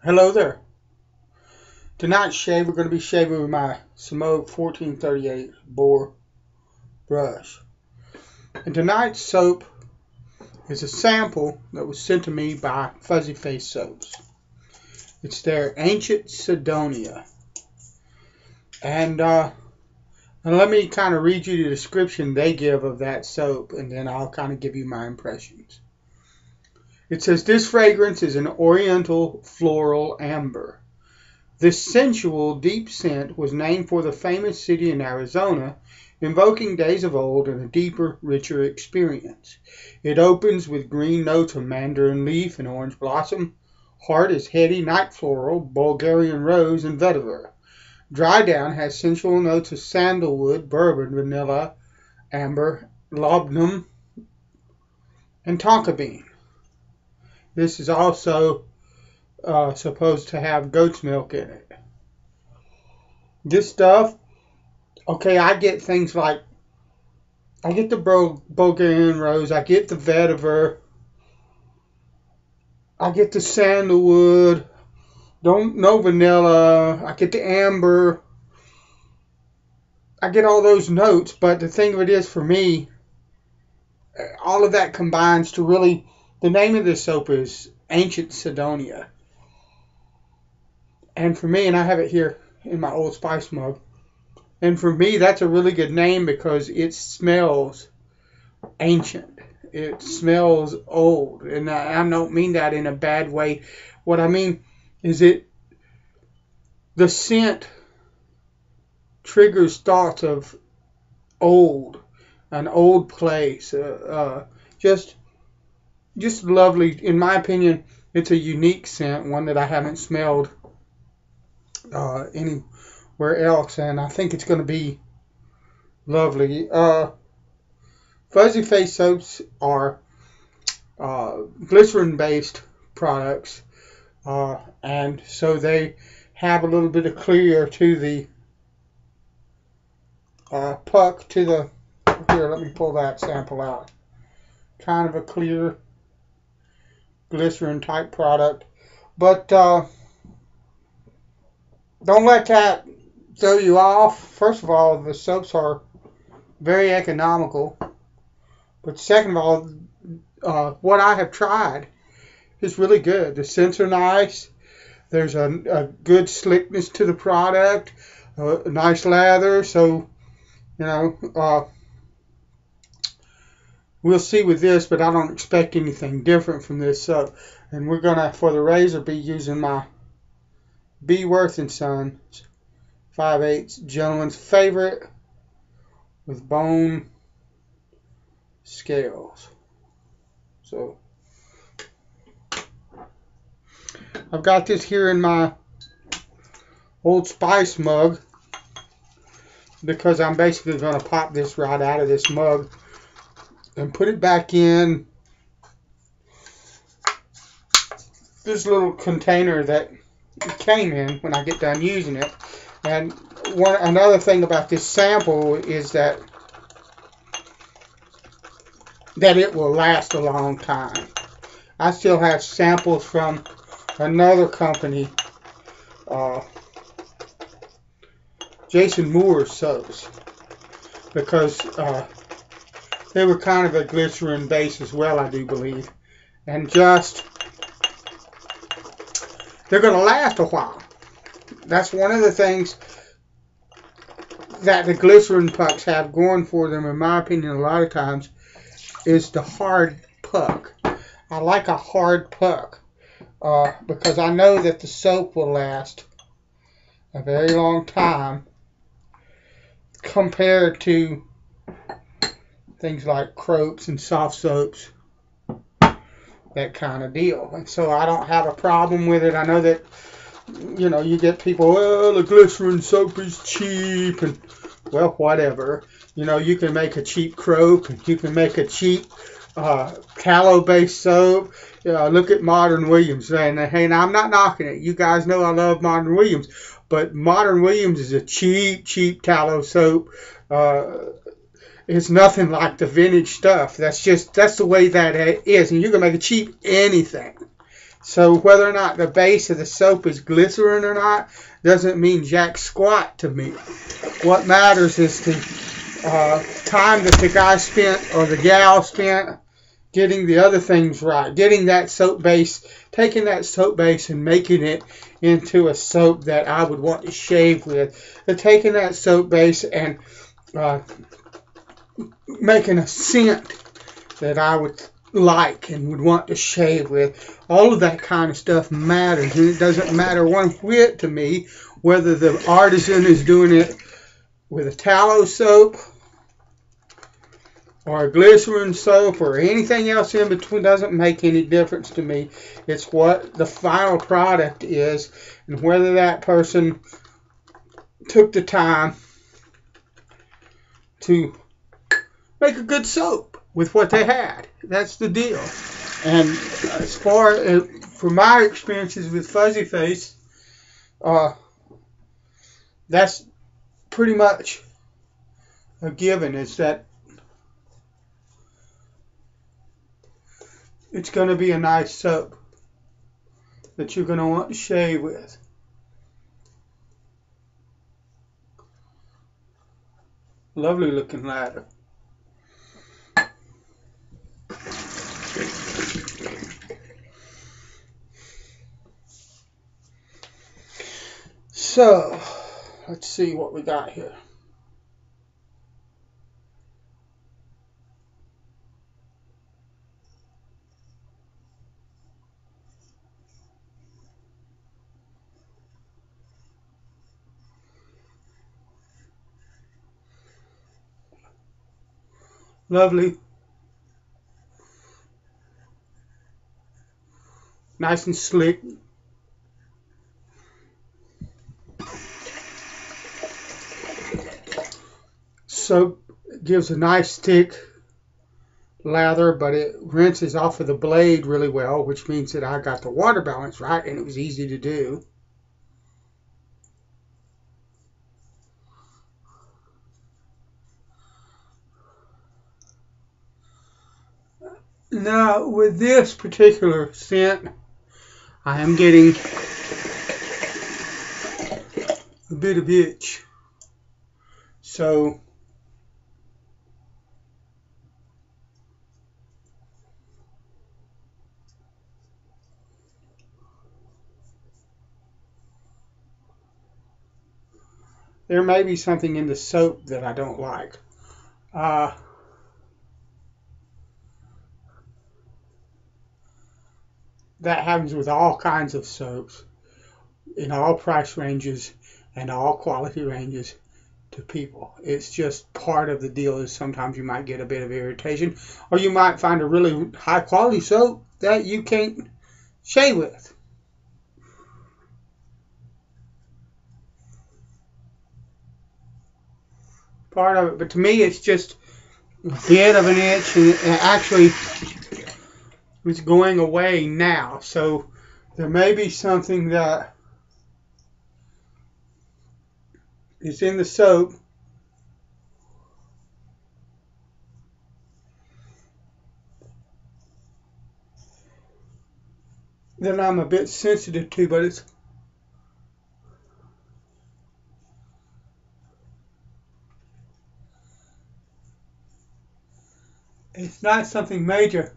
Hello there. Tonight's shave, we're going to be shaving with my Semogue 1438 bore brush. And tonight's soap is a sample that was sent to me by FuzzyFace soaps. It's their Ancient Sedona. And let me kind of read you the description they give of that soap, and then I'll kind of give you my impressions. It says, this fragrance is an oriental floral amber. This sensual, deep scent was named for the famous city in Arizona, invoking days of old and a deeper, richer experience. It opens with green notes of mandarin leaf and orange blossom. Heart is heady night floral, Bulgarian rose, and vetiver. Dry down has sensual notes of sandalwood, bourbon, vanilla, amber, laudanum, and tonka bean. This is also supposed to have goat's milk in it. This stuff, okay, I get things like, I get the Bulgarian rose, I get the vetiver, I get the sandalwood, no vanilla, I get the amber, I get all those notes, but the thing of it is, for me, all of that combines to really, the name of this soap is Ancient Sedona. And for me, and I have it here in my Old Spice mug, and for me, that's a really good name because it smells ancient. It smells old. And I don't mean that in a bad way. What I mean is the scent triggers thoughts of old, an old place, just lovely. In my opinion, it's a unique scent, one that I haven't smelled anywhere else, and I think it's going to be lovely. FuzzyFace soaps are glycerin-based products, and so they have a little bit of clear to the puck, to the, here, let me pull that sample out. Kind of a clear glycerin type product, but don't let that throw you off. First of all, the soaps are very economical, but second of all, what I have tried is really good. The scents are nice. There's a good slickness to the product, a nice lather, so you know, we'll see with this, but I don't expect anything different from this soap. And we're gonna, for the razor, be using my B. Worth & Sons 5/8 Gentleman's Favorite with bone scales. So I've got this here in my Old Spice mug because I'm basically going to pop this right out of this mug and put it back in this little container that it came in when I get done using it. And another thing about this sample is that it will last a long time. I still have samples from another company, Jason Moore's soaps, because they were kind of a glycerin base as well, I do believe, and just they're going to last a while. That's one of the things that the glycerin pucks have going for them, in my opinion, a lot of times, is the hard puck. I like a hard puck because I know that the soap will last a very long time compared to things like croaks and soft soaps, that kind of deal. And so I don't have a problem with it. I know that, you know, you get people, well, the glycerin soap is cheap, and well, whatever. You know, you can make a cheap croak, and you can make a cheap tallow-based soap. Look at Modern Williams. And hey, now I'm not knocking it. You guys know I love Modern Williams, but Modern Williams is a cheap tallow soap. It's nothing like the vintage stuff. That's the way that it is. And you can make a cheap anything. So whether or not the base of the soap is glycerin or not doesn't mean jack squat to me. What matters is the time that the guy spent or the gal spent getting the other things right, getting that soap base, taking that soap base and making it into a soap that I would want to shave with, and taking that soap base and making a scent that I would like and would want to shave with. All of that kind of stuff matters, and it doesn't matter one whit to me whether the artisan is doing it with a tallow soap or a glycerin soap or anything else in between. Doesn't make any difference to me. It's what the final product is, and whether that person took the time to make a good soap with what they had. That's the deal. And as far as from my experiences with FuzzyFace, that's pretty much a given. Is that it's going to be a nice soap that you're going to want to shave with. Lovely looking ladder. So, let's see what we got here. Lovely. Nice and slick. Soap gives a nice thick lather, but it rinses off of the blade really well, which means that I got the water balance right and it was easy to do. Now, with this particular scent, I am getting a bit of itch. So, there may be something in the soap that I don't like. That happens with all kinds of soaps in all price ranges and all quality ranges to people. It's just part of the deal. Is sometimes you might get a bit of irritation, or you might find a really high quality soap that you can't shave with. Part of it, but to me it's just a bit of an itch, and actually it's going away now. So there may be something that is in the soap that I'm a bit sensitive to, but it's not something major.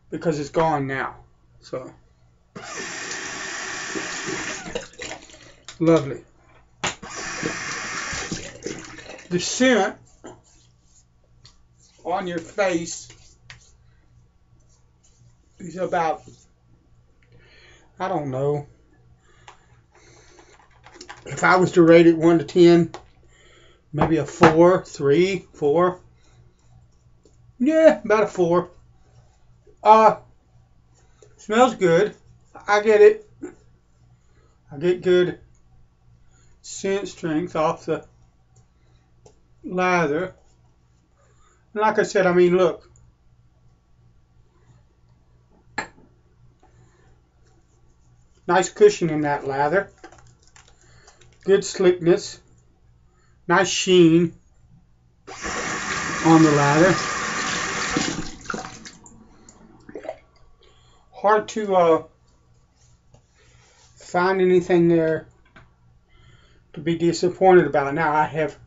Because it's gone now. So lovely. The scent on your face is about, I don't know, if I was to rate it 1 to 10, maybe a 4, 3, 4. Yeah, about a 4. Smells good. I get it. I get good scent strength off the lather. And like I said, I mean, look. Nice cushion in that lather. Good slickness. Nice sheen on the lather. Hard to find anything there to be disappointed about. Now I have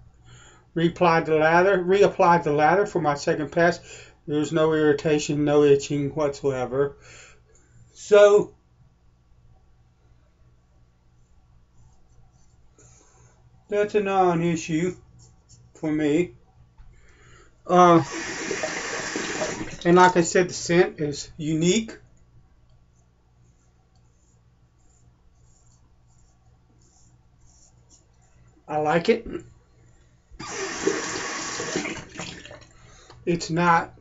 reapplied the lather for my second pass. There's no irritation, no itching whatsoever. So that's a non-issue for me. And like I said, the scent is unique. I like it. It's not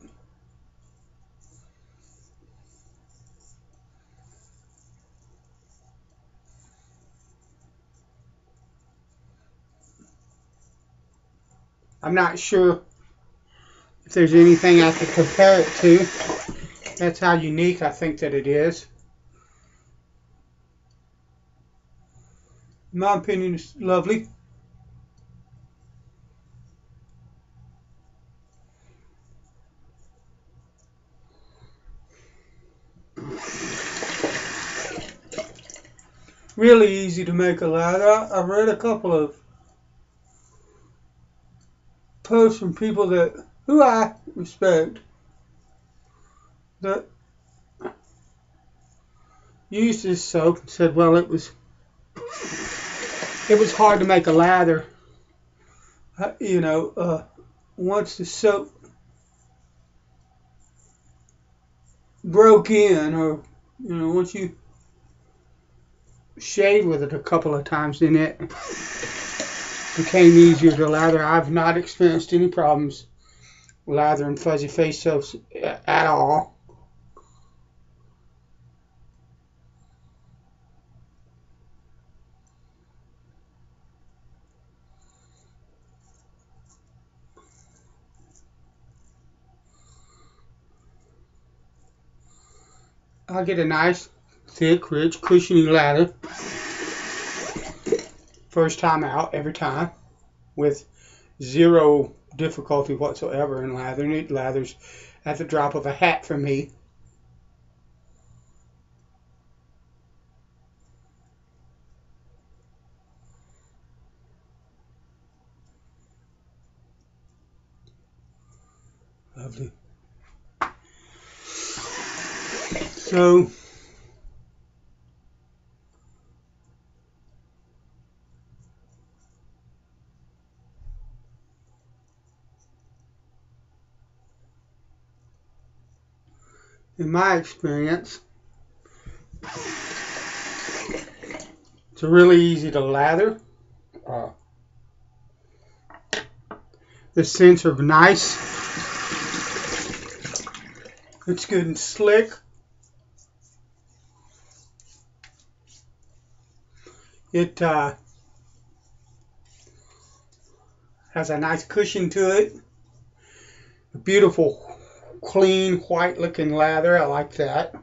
I'm not sure if there's anything I could compare it to. That's how unique I think that it is. In my opinion, it's lovely. Really easy to make a lather. I've read a couple of posts from people who I respect that used this soap and said, well, it was hard to make a lather. Once the soap broke in, or once you shave with it a couple of times, then it became easier to lather. I've not experienced any problems lathering FuzzyFace soaps at all. I'll get a nice, thick, rich, cushiony lather first time out, every time, with zero difficulty whatsoever in lathering. It lathers at the drop of a hat for me. Lovely. So in my experience, it's really easy to lather. The scents are nice. It's good and slick. It has a nice cushion to it. A beautiful, clean, white-looking lather. I like that. I'm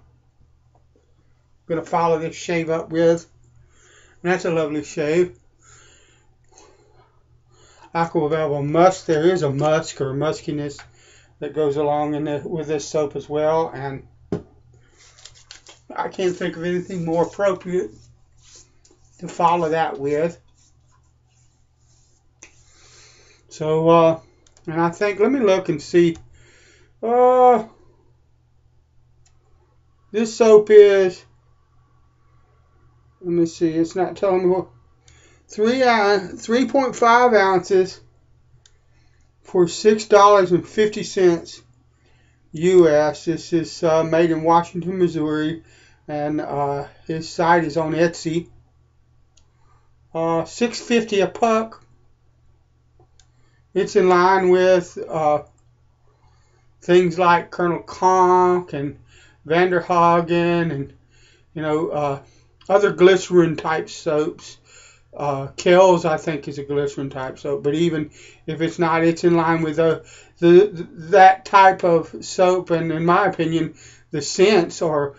going to follow this shave up with. And that's a lovely shave. Aqua Velva Musk. There is a musk or muskiness that goes along with this soap as well. And I can't think of anything more appropriate to follow that with. So, and I think, let me look and see. This soap is, let me see, it's not telling me what, 3.5 ounces for $6.50 US. This is made in Washington, Missouri, and his site is on Etsy. $6.50 a puck. It's in line with things like Colonel Conk and Vanderhagen and other glycerin type soaps. Kells, I think, is a glycerin type soap, but even if it's not, it's in line with that type of soap. And in my opinion, the scents are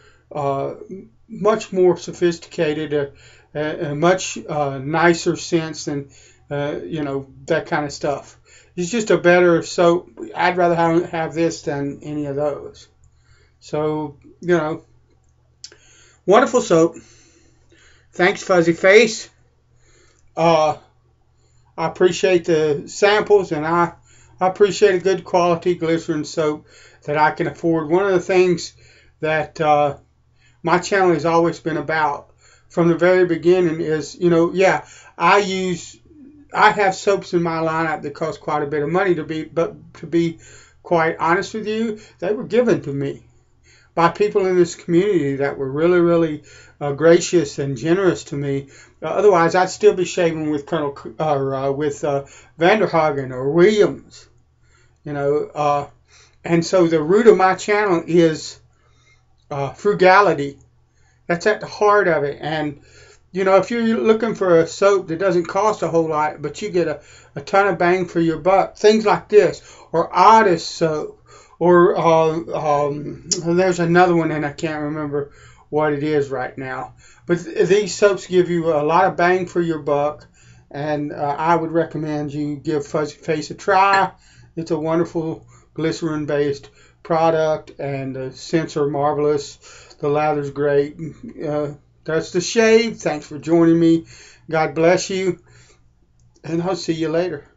much more sophisticated, a much nicer sense than that kind of stuff. It's just a better soap. I'd rather have this than any of those. So, wonderful soap. Thanks, FuzzyFace. I appreciate the samples, and I appreciate a good quality glycerin soap that I can afford. One of the things that my channel has always been about from the very beginning is, I have soaps in my lineup that cost quite a bit of money but to be quite honest with you, they were given to me by people in this community that were really, really gracious and generous to me. Otherwise, I'd still be shaving with with Vanderhagen or Williams, and so the root of my channel is frugality. That's at the heart of it. And if you're looking for a soap that doesn't cost a whole lot, but you get a ton of bang for your buck, things like this, or Otis soap, or there's another one, and I can't remember what it is right now. But these soaps give you a lot of bang for your buck, and I would recommend you give FuzzyFace a try. It's a wonderful glycerin-based product, and the scents are marvelous. The lather's great. That's the shave. Thanks for joining me. God bless you, and I'll see you later.